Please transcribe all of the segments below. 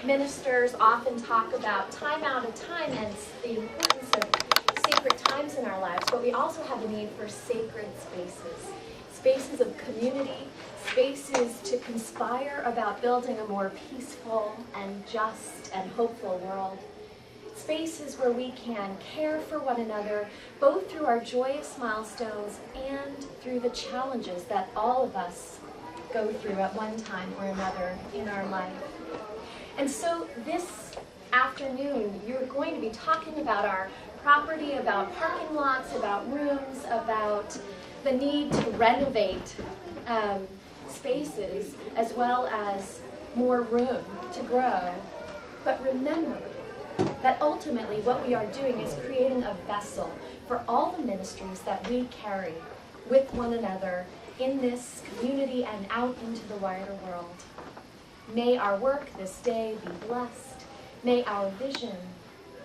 ministers often talk about time out of time and the importance of sacred times in our lives, but we also have a need for sacred spaces. Spaces of community, spaces to conspire about building a more peaceful and just and hopeful world. Spaces where we can care for one another, both through our joyous milestones and through the challenges that all of us go through at one time or another in our life. And so this afternoon, you're going to be talking about our property, about parking lots, about rooms, about the need to renovate spaces, as well as more room to grow. But remember that ultimately what we are doing is creating a vessel for all the ministries that we carry with one another in this community and out into the wider world. May our work this day be blessed. May our vision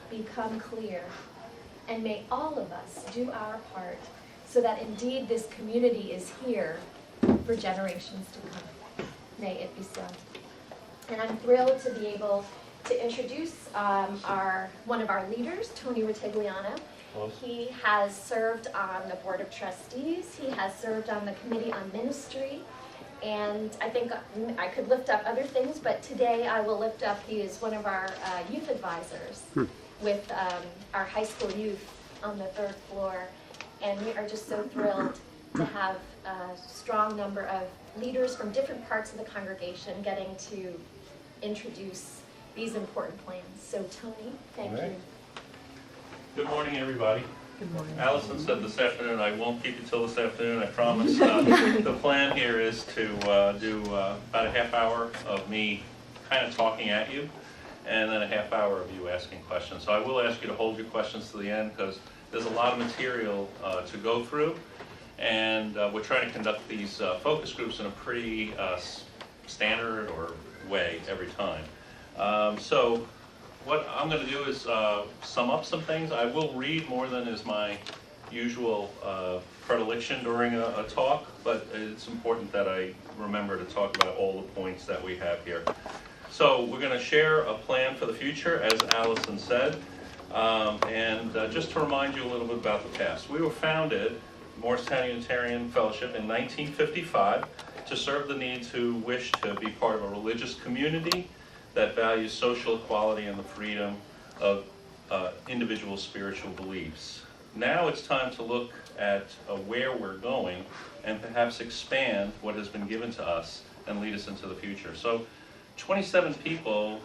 become clear. And may all of us do our part so that indeed this community is here for generations to come. May it be so. And I'm thrilled to be able to introduce one of our leaders, Tony Ritigliano. He has served on the Board of Trustees. He has served on the Committee on Ministry. And I think I could lift up other things, but today I will lift up, he is one of our youth advisors with our high school youth on the 3rd floor. And we are just so thrilled to have a strong number of leaders from different parts of the congregation getting to introduce these important plans. So Tony, thank you. Good morning, everybody. Good morning. Allison said this afternoon, I won't keep you till this afternoon, I promise. The plan here is to do about a half hour of me kind of talking at you, and then a half hour of you asking questions. So I will ask you to hold your questions to the end, because there's a lot of material to go through, and we're trying to conduct these focus groups in a pretty standard or way every time. So what I'm going to do is sum up some things. I will read more than is my usual predilection during a talk, but it's important that I remember to talk about all the points that we have here. So we're going to share a plan for the future, as Allison said, and just to remind you a little bit about the past. We were founded, Morristown Unitarian Fellowship, in 1955 to serve the needs who wish to be part of a religious community that values social equality and the freedom of individual spiritual beliefs. Now it's time to look at where we're going and perhaps expand what has been given to us and lead us into the future. So 27 people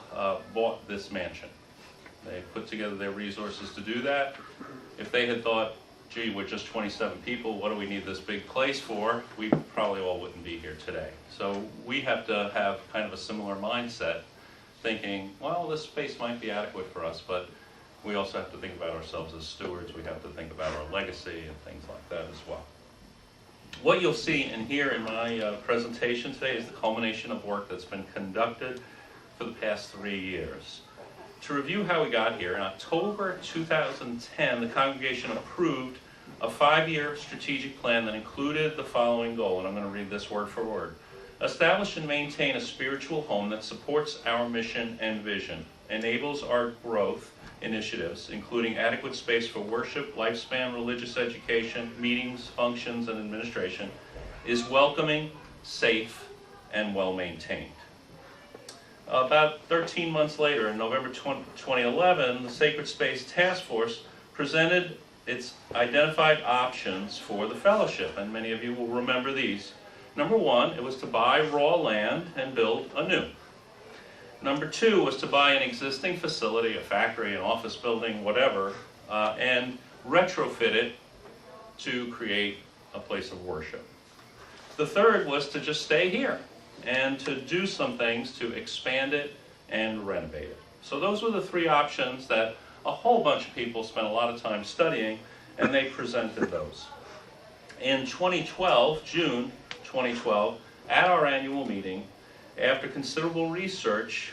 bought this mansion. They put together their resources to do that. If they had thought, gee, we're just 27 people, what do we need this big place for? We probably all wouldn't be here today. So we have to have kind of a similar mindset, thinking, well, this space might be adequate for us, but we also have to think about ourselves as stewards. We have to think about our legacy and things like that as well. What you'll see and hear in my presentation today is the culmination of work that's been conducted for the past 3 years. To review how we got here, in October 2010, the congregation approved a 5-year strategic plan that included the following goal, and I'm going to read this word for word. Establish and maintain a spiritual home that supports our mission and vision, enables our growth initiatives, including adequate space for worship, lifespan religious education, meetings, functions, and administration, is welcoming, safe, and well-maintained. About 13 months later, in November 2011, the Sacred Space Task Force presented its identified options for the fellowship, and many of you will remember these. Number 1, it was to buy raw land and build anew. Number 2 was to buy an existing facility, a factory, an office building, whatever, and retrofit it to create a place of worship. The third was to just stay here and to do some things to expand it and renovate it. So those were the 3 options that a whole bunch of people spent a lot of time studying, and they presented those. In 2012, June 2012, at our annual meeting, after considerable research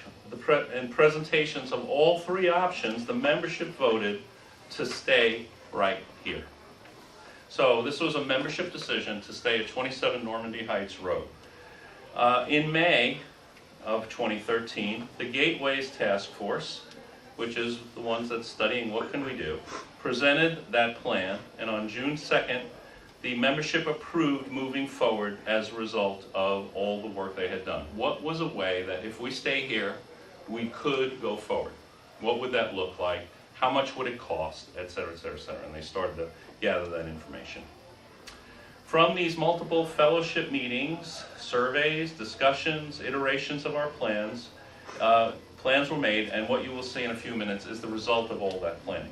and presentations of all 3 options, the membership voted to stay right here. So this was a membership decision to stay at 27 Normandy Heights Road. In May of 2013, the Gateways Task Force, which is the ones that's studying what can we do, presented that plan, and on June 2nd, the membership approved moving forward as a result of all the work they had done. What was a way that if we stay here, we could go forward? What would that look like? How much would it cost? Et cetera, et cetera, et cetera. And they started to gather that information. From these multiple fellowship meetings, surveys, discussions, iterations of our plans, plans were made, and what you will see in a few minutes is the result of all that planning.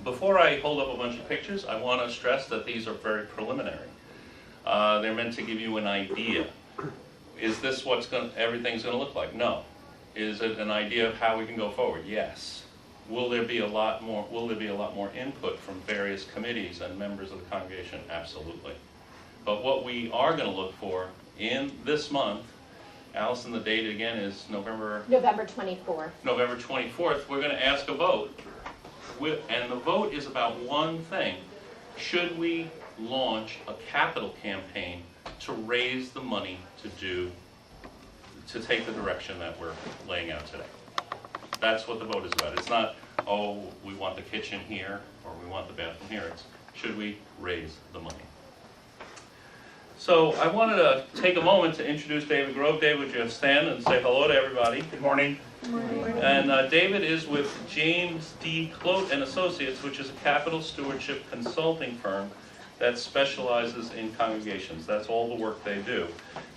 Before I hold up a bunch of pictures, I want to stress that these are very preliminary. They're meant to give you an idea. Is this what everything's going to look like? No. Is it an idea of how we can go forward? Yes. Will there be a lot more input from various committees and members of the congregation? Absolutely. But what we are going to look for in this month, Allison, the date again is November 24th. November 24th, we're going to ask a vote. And the vote is about one thing. Should we launch a capital campaign to raise the money to take the direction that we're laying out today? That's what the vote is about. It's not, oh, we want the kitchen here or we want the bathroom here. It's, should we raise the money? So I wanted to take a moment to introduce David Grove. David, would you stand and say hello to everybody? Good morning. Good morning. And David is with James D. Clote and Associates, which is a capital stewardship consulting firm that specializes in congregations. That's all the work they do.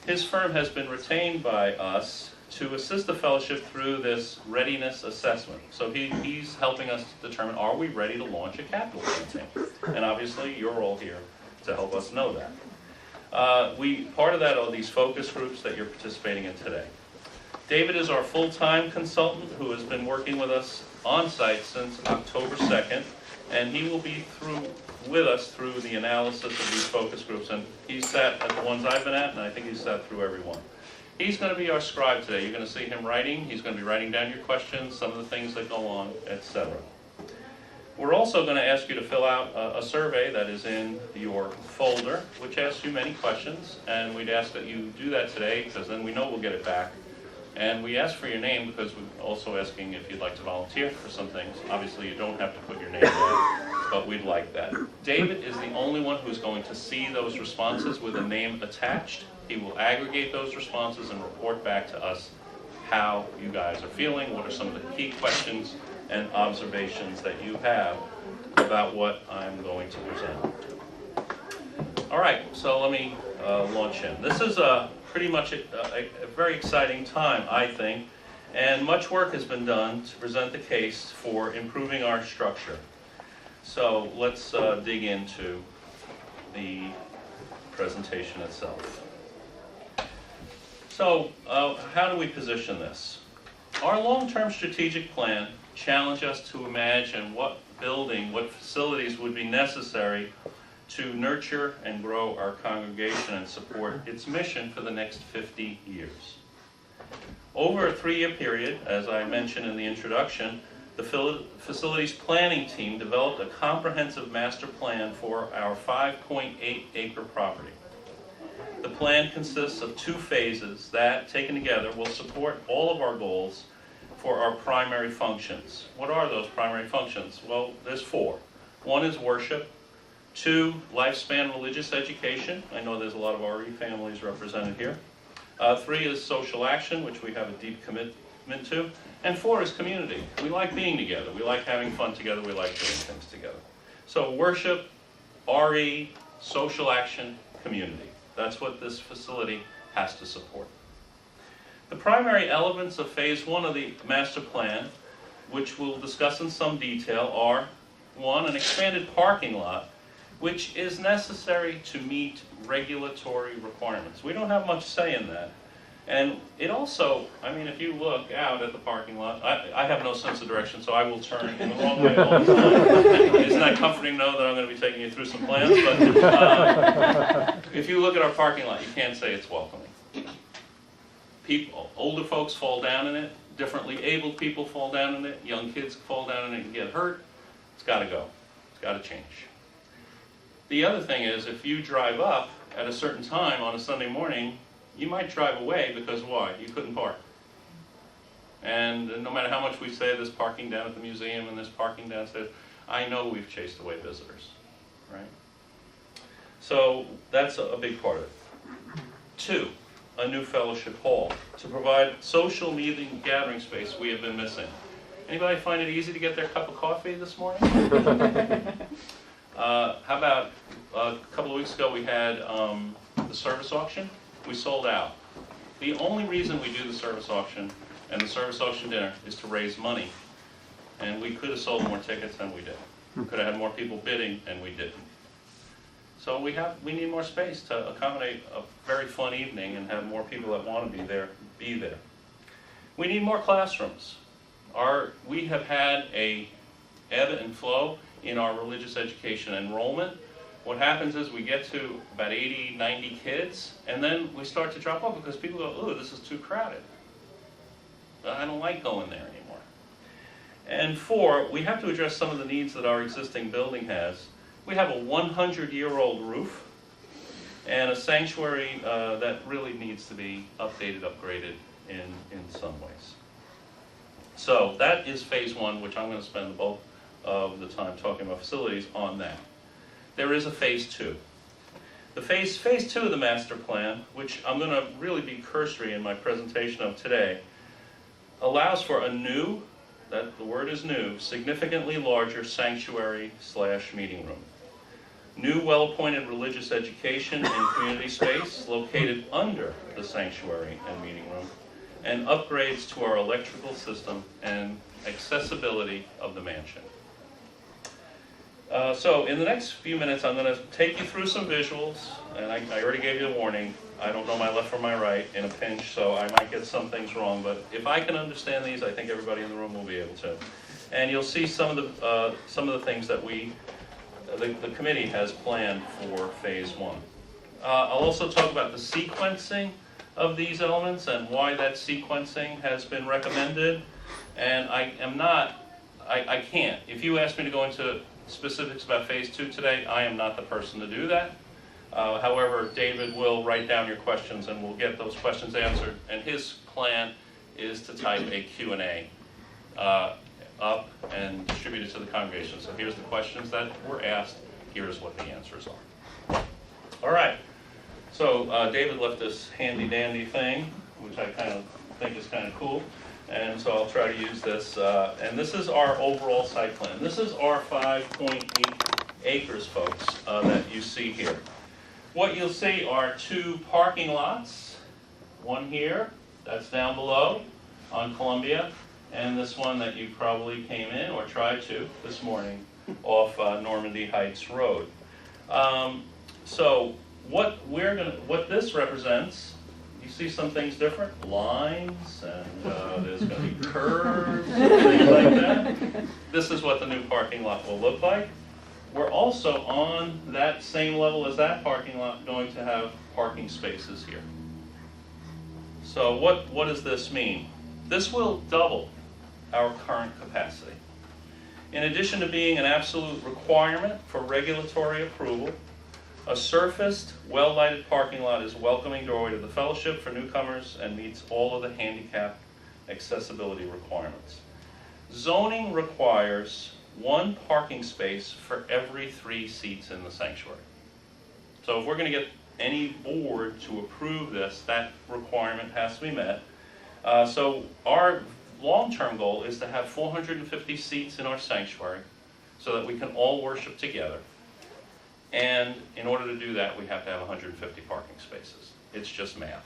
His firm has been retained by us to assist the fellowship through this readiness assessment. So he's helping us determine, are we ready to launch a capital campaign? And obviously, you're all here to help us know that. Part of that are these focus groups that you're participating in today. David is our full-time consultant who has been working with us on site since October 2nd, and he will be with us through the analysis of these focus groups. And he's sat at the ones I've been at, and I think he's sat through every one. He's going to be our scribe today. You're going to see him writing. He's going to be writing down your questions, some of the things that go on, etc. We're also going to ask you to fill out a survey that is in your folder, which asks you many questions, and we'd ask that you do that today, because then we know we'll get it back. And we ask for your name because we're also asking if you'd like to volunteer for some things. Obviously, you don't have to put your name down, but we'd like that. David is the only one who's going to see those responses with a name attached. He will aggregate those responses and report back to us how you guys are feeling, what are some of the key questions and observations that you have about what I'm going to present. All right, so let me launch in. This is pretty much a very exciting time, I think, and much work has been done to present the case for improving our structure. So let's dig into the presentation itself. So how do we position this? Our long-term strategic plan challenged us to imagine what facilities would be necessary to nurture and grow our congregation and support its mission for the next 50 years. Over a 3-year period, as I mentioned in the introduction, the facilities planning team developed a comprehensive master plan for our 5.8-acre property. The plan consists of 2 phases that, taken together, will support all of our goals for our primary functions. What are those primary functions? Well, there's 4. 1 is worship. 2, lifespan religious education. I know there's a lot of RE families represented here. 3 is social action, which we have a deep commitment to. And 4 is community. We like being together. We like having fun together. We like doing things together. So worship, RE, social action, community. That's what this facility has to support. The primary elements of phase 1 of the master plan, which we'll discuss in some detail, are 1, an expanded parking lot, which is necessary to meet regulatory requirements. We don't have much say in that. And it also, I mean, if you look out at the parking lot, I have no sense of direction, so I will turn in the wrong way all the time. Isn't that comforting to know that I'm going to be taking you through some plans? But if you look at our parking lot, you can't say it's welcoming. Older folks fall down in it, differently abled people fall down in it, young kids fall down in it and get hurt. It's got to go. It's got to change. The other thing is, if you drive up at a certain time on a Sunday morning, you might drive away because why? You couldn't park. And no matter how much we say there's parking down at the museum and there's parking downstairs, I know we've chased away visitors, right? So that's a big part of it. 2, a new fellowship hall to provide social meeting gathering space we have been missing. Anybody find it easy to get their cup of coffee this morning? How about a couple of weeks ago we had the service auction? We sold out. The only reason we do the service auction and the service auction dinner is to raise money. And we could have sold more tickets than we did. We could have had more people bidding, and we didn't. So we need more space to accommodate a very fun evening and have more people that want to be there. We need more classrooms. We have had a ebb and flow in our religious education enrollment. What happens is we get to about 80, 90 kids, and then we start to drop off because people go, "Ooh, this is too crowded. I don't like going there anymore." And 4, we have to address some of the needs that our existing building has. We have a 100-year-old roof and a sanctuary that really needs to be updated, upgraded in some ways. So that is phase 1, which I'm going to spend the bulk of the time talking about facilities on that. There is a phase 2. The phase 2 of the master plan, which I'm going to really be cursory in my presentation of today, allows for a new, the word is new, significantly larger sanctuary/meeting room. New well-appointed religious education and community space located under the sanctuary and meeting room, and upgrades to our electrical system and accessibility of the mansion. So in the next few minutes, I'm going to take you through some visuals, and I already gave you a warning. I don't know my left from my right in a pinch, so I might get some things wrong, but if I can understand these, I think everybody in the room will be able to. And you'll see some of the things that the committee has planned for phase 1. I'll also talk about the sequencing of these elements and why that sequencing has been recommended. And I can't. If you ask me to go into specifics about phase 2 today, I am not the person to do that. However, David will write down your questions and we'll get those questions answered. And his plan is to type a Q&A up and distribute it to the congregation. So here's the questions that were asked. Here's what the answers are. All right. So David left this handy dandy thing, which I kind of think is kind of cool. And so I'll try to use this. And this is our overall site plan. This is our 5.8 acres, folks, that you see here. What you'll see are 2 parking lots. One here, that's down below on Columbia, and this one that you probably came in or tried to this morning off Normandy Heights Road. So what this represents, you see some things different, lines, and there's going to be curves and things like that. This is what the new parking lot will look like. We're also on that same level as that parking lot going to have parking spaces here. So what does this mean? This will double our current capacity. In addition to being an absolute requirement for regulatory approval, a surfaced, well-lighted parking lot is a welcoming doorway to the fellowship for newcomers and meets all of the handicap accessibility requirements. Zoning requires 1 parking space for every 3 seats in the sanctuary. So if we're going to get any board to approve this, that requirement has to be met. So our long-term goal is to have 450 seats in our sanctuary so that we can all worship together. And in order to do that, we have to have 150 parking spaces. It's just math.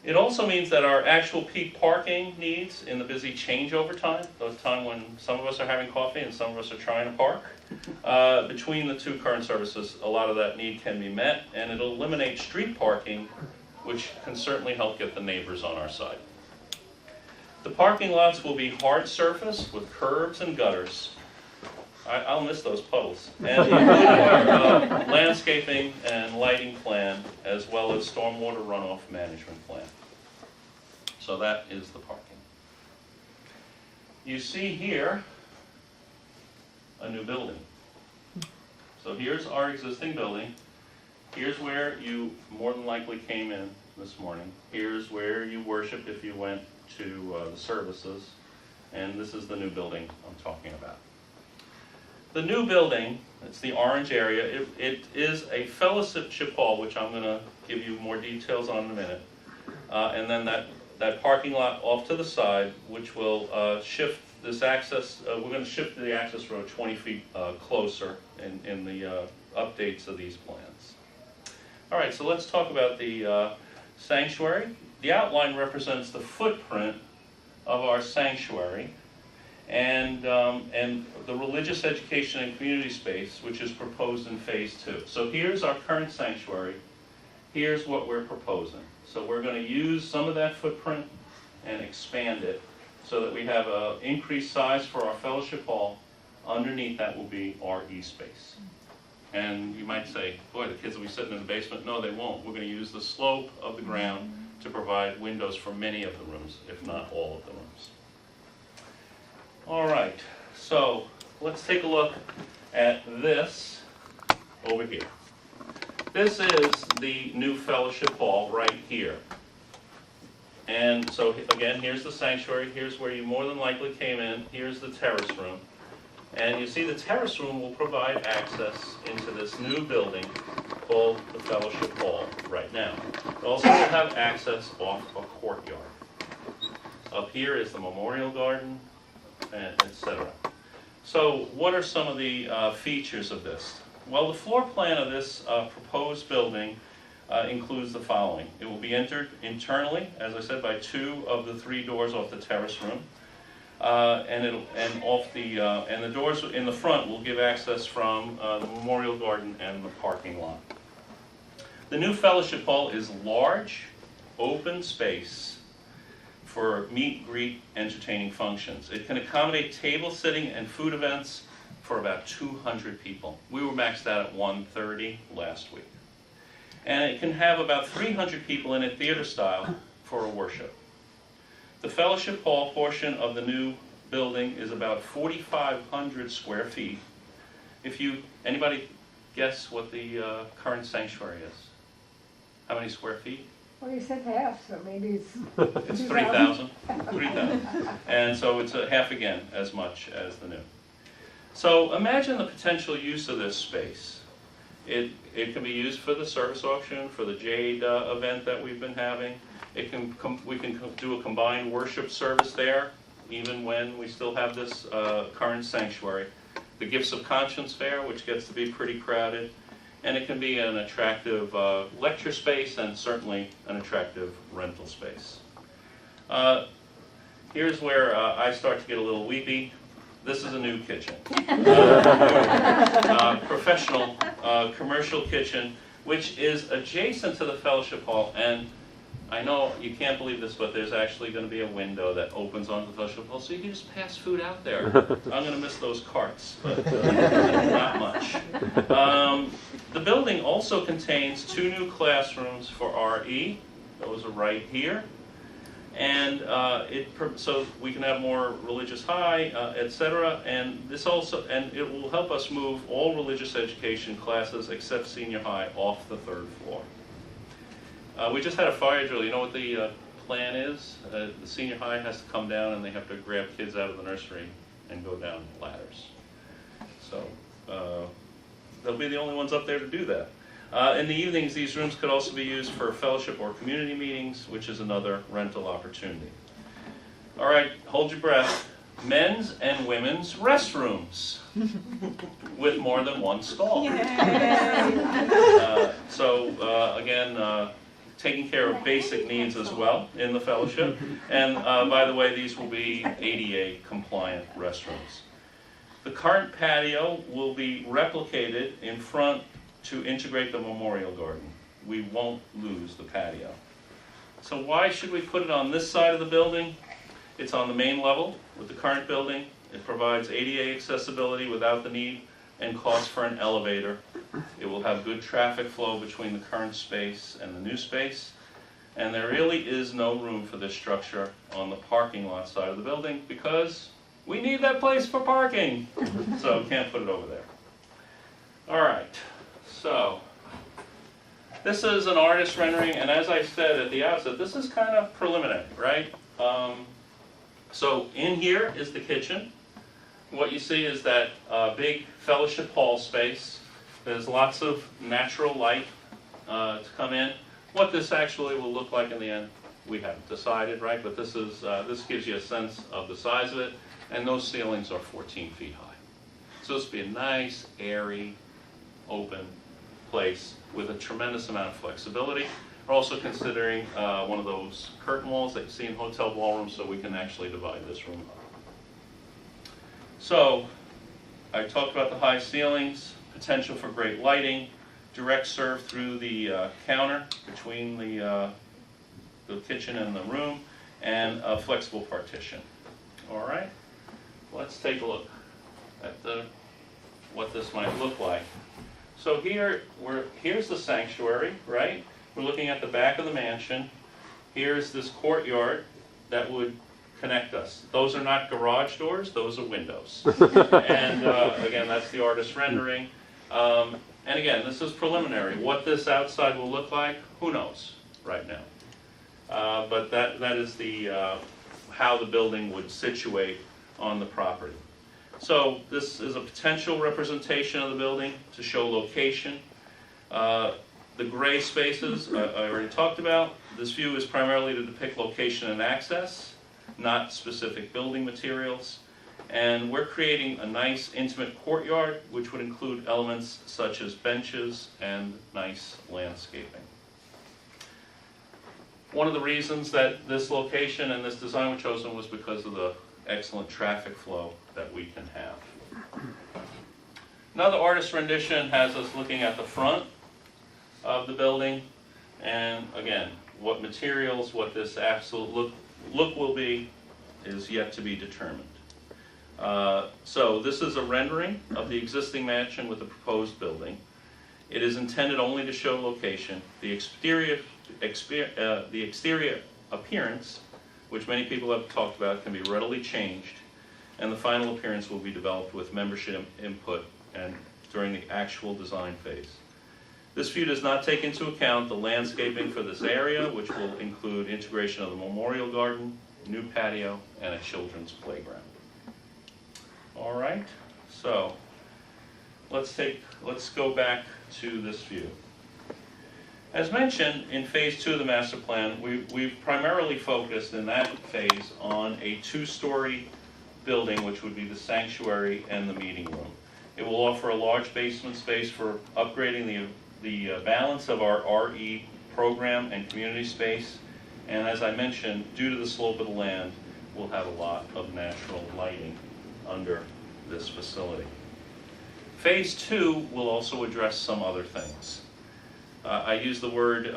It also means that our actual peak parking needs in the busy changeover time, the time when some of us are having coffee and some of us are trying to park, between the 2 current services, a lot of that need can be met, and it'll eliminate street parking, which can certainly help get the neighbors on our side. The parking lots will be hard surface with curbs and gutters. I'll miss those puddles. And including our landscaping and lighting plan, as well as stormwater runoff management plan. So that is the parking. You see here a new building. So here's our existing building. Here's where you more than likely came in this morning. Here's where you worshiped if you went to the services. And this is the new building I'm talking about. The new building, it's the orange area, it is a fellowship hall, which I'm going to give you more details on in a minute. And then that parking lot off to the side, which will shift this access, we're going to shift the access road 20 feet closer in the updates of these plans. All right, so let's talk about the sanctuary. The outline represents the footprint of our sanctuary and the religious education and community space, which is proposed in phase 2. So here's our current sanctuary. Here's what we're proposing. So we're going to use some of that footprint and expand it so that we have an increased size for our fellowship hall. Underneath that will be our e-space. And you might say, boy, the kids will be sitting in the basement. No, they won't. We're going to use the slope of the ground to provide windows for many of the rooms, if not all of the rooms. All right, so let's take a look at this over here. This is the new fellowship hall right here. And so again, here's the sanctuary. Here's where you more than likely came in. Here's the terrace room. And you see the terrace room will provide access into this new building called the fellowship hall right now. It also will have access off a courtyard. Up here is the memorial garden, etc. So what are some of the features of this? Well, the floor plan of this proposed building includes the following. It will be entered internally, as I said, by 2 of the 3 doors off the terrace room. And the doors in the front will give access from the memorial garden and the parking lot. The new fellowship hall is large, open space for meet, greet, entertaining functions. It can accommodate table sitting and food events for about 200 people. We were maxed out at 130 last week. And it can have about 300 people in it theater style for a worship. The fellowship hall portion of the new building is about 4,500 square feet. Anybody guess what the current sanctuary is? How many square feet? Well, you said half, so maybe it's... It's 3,000. 3,000. And so it's a half again as much as the new. So imagine the potential use of this space. It can be used for the service auction, for the Jade event that we've been having. We can do a combined worship service there, even when we still have this current sanctuary. The Gifts of Conscience Fair, which gets to be pretty crowded. And it can be an attractive lecture space and certainly an attractive rental space. Here's where I start to get a little weepy. This is a new kitchen. Professional commercial kitchen, which is adjacent to the fellowship hall. And I know you can't believe this, but there's actually going to be a window that opens onto the fellowship hall, so you can just pass food out there. I'm going to miss those carts, but not much. The building also contains 2 new classrooms for RE. Those are right here. And so we can have more religious high, etc. And it will help us move all religious education classes except senior high off the 3rd floor. We just had a fire drill. You know what the plan is? The senior high has to come down and they have to grab kids out of the nursery and go down ladders. So they'll be the only ones up there to do that. In the evenings, these rooms could also be used for fellowship or community meetings, which is another rental opportunity. All right, hold your breath. Men's and women's restrooms with more than 1 stall. Again, taking care of basic needs as well in the fellowship. And by the way, these will be ADA compliant restrooms. The current patio will be replicated in front to integrate the memorial garden. We won't lose the patio. So why should we put it on this side of the building? It's on the main level with the current building. It provides ADA accessibility without the need and cost for an elevator. It will have good traffic flow between the current space and the new space. And there really is no room for this structure on the parking lot side of the building because we need that place for parking. So can't put it over there. All right, so This is an artist rendering, and as I said at the outset, this is kind of preliminary, right? So in here is the kitchen. What you see is that big fellowship hall space. There's lots of natural light to come in. What this actually will look like in the end, we haven't decided, right? But this gives you a sense of the size of it, and those ceilings are 14 feet high. So this will be a nice, airy, open place with a tremendous amount of flexibility. We're also considering one of those curtain walls that you see in hotel ballrooms, so we can actually divide this room up. So I talked about the high ceilings, potential for great lighting, direct serve through the counter between the kitchen and the room, and a flexible partition. All right, let's take a look at what this might look like. So here's the sanctuary, right? We're looking at the back of the mansion. Here's this courtyard that would connect us. Those are not garage doors, those are windows. And again, that's the artist rendering. And again, this is preliminary. What this outside will look like, who knows right now. But that is how the building would situate on the property. So this is a potential representation of the building to show location. The gray spaces I already talked about. This view is primarily to depict location and access, not specific building materials. And we're creating a nice intimate courtyard, which would include elements such as benches and nice landscaping. One of the reasons that this location and this design were chosen was because of the excellent traffic flow that we can have. Another artist rendition has us looking at the front of the building, and again, what materials, what this absolute look will be is yet to be determined. So this is a rendering of the existing mansion with the proposed building. It is intended only to show location. The exterior appearance, which many people have talked about, can be readily changed, and the final appearance will be developed with membership input and during the actual design phase. This view does not take into account the landscaping for this area, which will include integration of the memorial garden, new patio, and a children's playground. All right, so let's go back to this view. As mentioned, in phase 2 of the master plan, we've primarily focused in that phase on a 2-story building, which would be the sanctuary and the meeting room. It will offer a large basement space for upgrading the balance of our RE program and community space. And as I mentioned, due to the slope of the land, we'll have a lot of natural lighting under this facility. Phase 2 will also address some other things. I use the word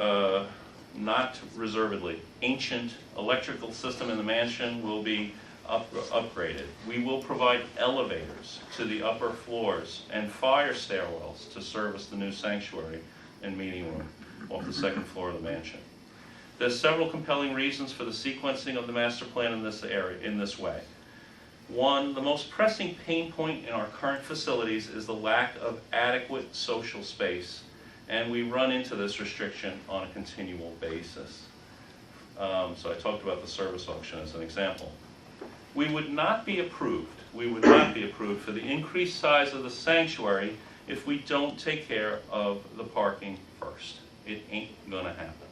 not reservedly. Ancient electrical system in the mansion will be upgraded. We will provide elevators to the upper floors and fire stairwells to service the new sanctuary and meeting room off the 2nd floor of the mansion. There's several compelling reasons for the sequencing of the master plan in this area, in this way. One, the most pressing pain point in our current facilities is the lack of adequate social space, and we run into this restriction on a continual basis. So I talked about the service auction as an example. We would not be approved for the increased size of the sanctuary if we don't take care of the parking first. It ain't gonna happen.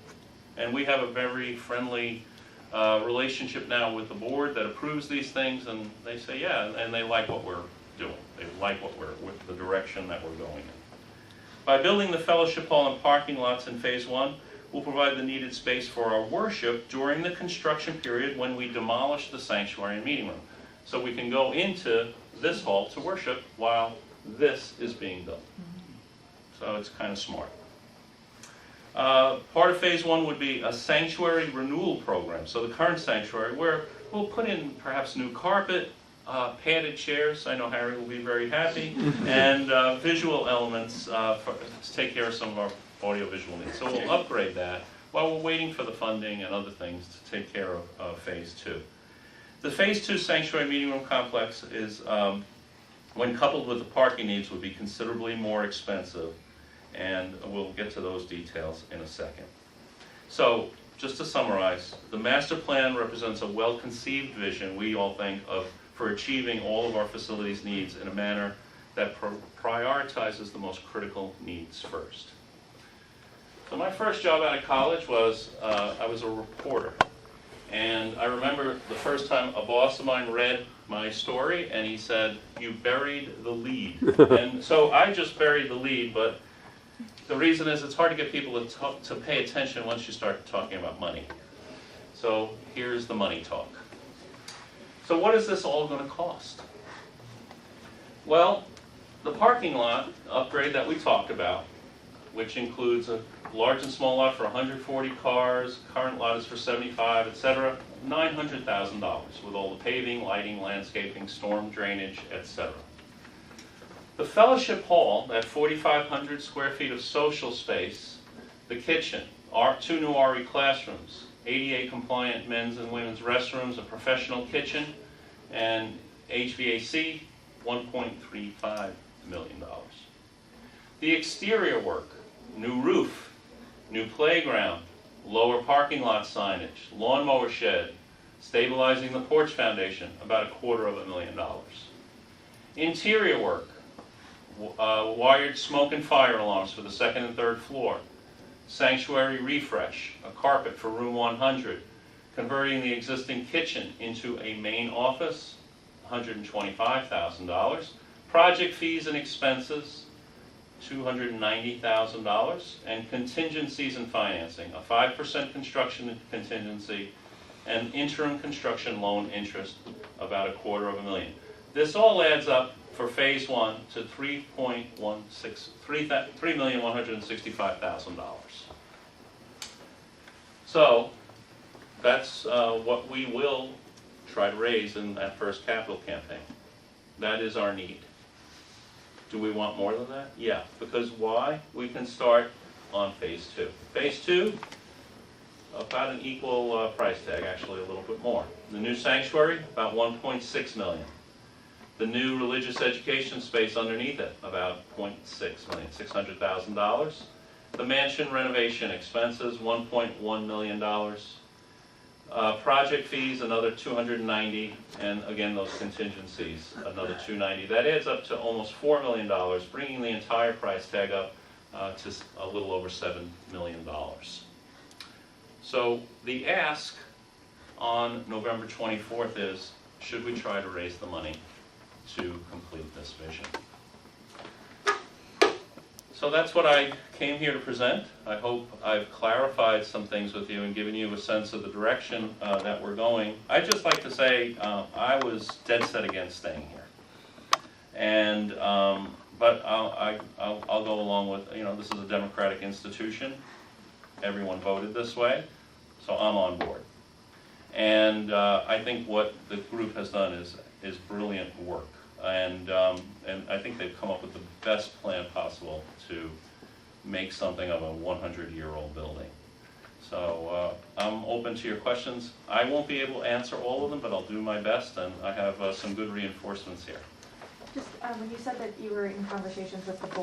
And we have a very friendly relationship now with the board that approves these things, and they say, yeah, and they like what we're doing. They like with the direction that we're going in. By building the fellowship hall and parking lots in phase 1, we'll provide the needed space for our worship during the construction period when we demolish the sanctuary and meeting room. So we can go into this hall to worship while this is being built. So it's kind of smart. Part of phase 1 would be a sanctuary renewal program. So the current sanctuary, where we'll put in perhaps new carpet, padded chairs, I know Harry will be very happy, and visual elements to take care of some of our audio-visual needs. So we'll upgrade that while we're waiting for the funding and other things to take care of phase 2. The phase 2 sanctuary meeting room complex is, when coupled with the parking needs, would be considerably more expensive And we'll get to those details in a second. So, just to summarize, the master plan represents a well-conceived vision, we all think, for achieving all of our facilities needs in a manner that prioritizes the most critical needs first. So my first job out of college was, I was a reporter. And I remember the first time a boss of mine read my story, and he said, "You buried the lead." And so I just buried the lead, but the reason is it's hard to get people to pay attention once you start talking about money. So here's the money talk. So what is this all going to cost? Well, the parking lot upgrade that we talked about, which includes a large and small lot for 140 cars, current lot is for 75, etc., $900,000 with all the paving, lighting, landscaping, storm drainage, etc. The fellowship hall, that 4,500 square feet of social space, the kitchen, two new RE classrooms, ADA compliant men's and women's restrooms, a professional kitchen, and HVAC, $1.35 million. The exterior work, new roof, new playground, lower parking lot signage, lawnmower shed, stabilizing the porch foundation, about $250,000. Interior work, wired smoke and fire alarms for the second and third floor, sanctuary refresh, a carpet for room 100, converting the existing kitchen into a main office, $125,000, project fees and expenses, $290,000, and contingencies and financing, a 5% construction contingency, and interim construction loan interest, about $250,000. This all adds up for phase one to $3,165,000. So that's what we will try to raise in that first capital campaign. That is our need. Do we want more than that? Yeah, because why? We can start on phase two. Phase two, about an equal price tag, actually a little bit more. The new sanctuary, about $1.6 million. The new religious education space underneath it, about $0.6 million, $600,000. The mansion renovation expenses, $1.1 million. Project fees, another $290,000, and again those contingencies, another $290,000. That adds up to almost $4 million, bringing the entire price tag up to a little over $7 million. So the ask on November 24th is, should we try to raise the money to complete this vision? So that's what I came here to present. I hope I've clarified some things with you and given you a sense of the direction that we're going. I'd just like to say I was dead set against staying here. And, but I'll go along with, this is a democratic institution. Everyone voted this way, so I'm on board. And I think what the group has done is brilliant work. And I think they've come up with the best plan possible to make something of a 100-year-old building. So I'm open to your questions. I won't be able to answer all of them, but I'll do my best, and I have some good reinforcements here. Just when you said that you were in conversations with the board,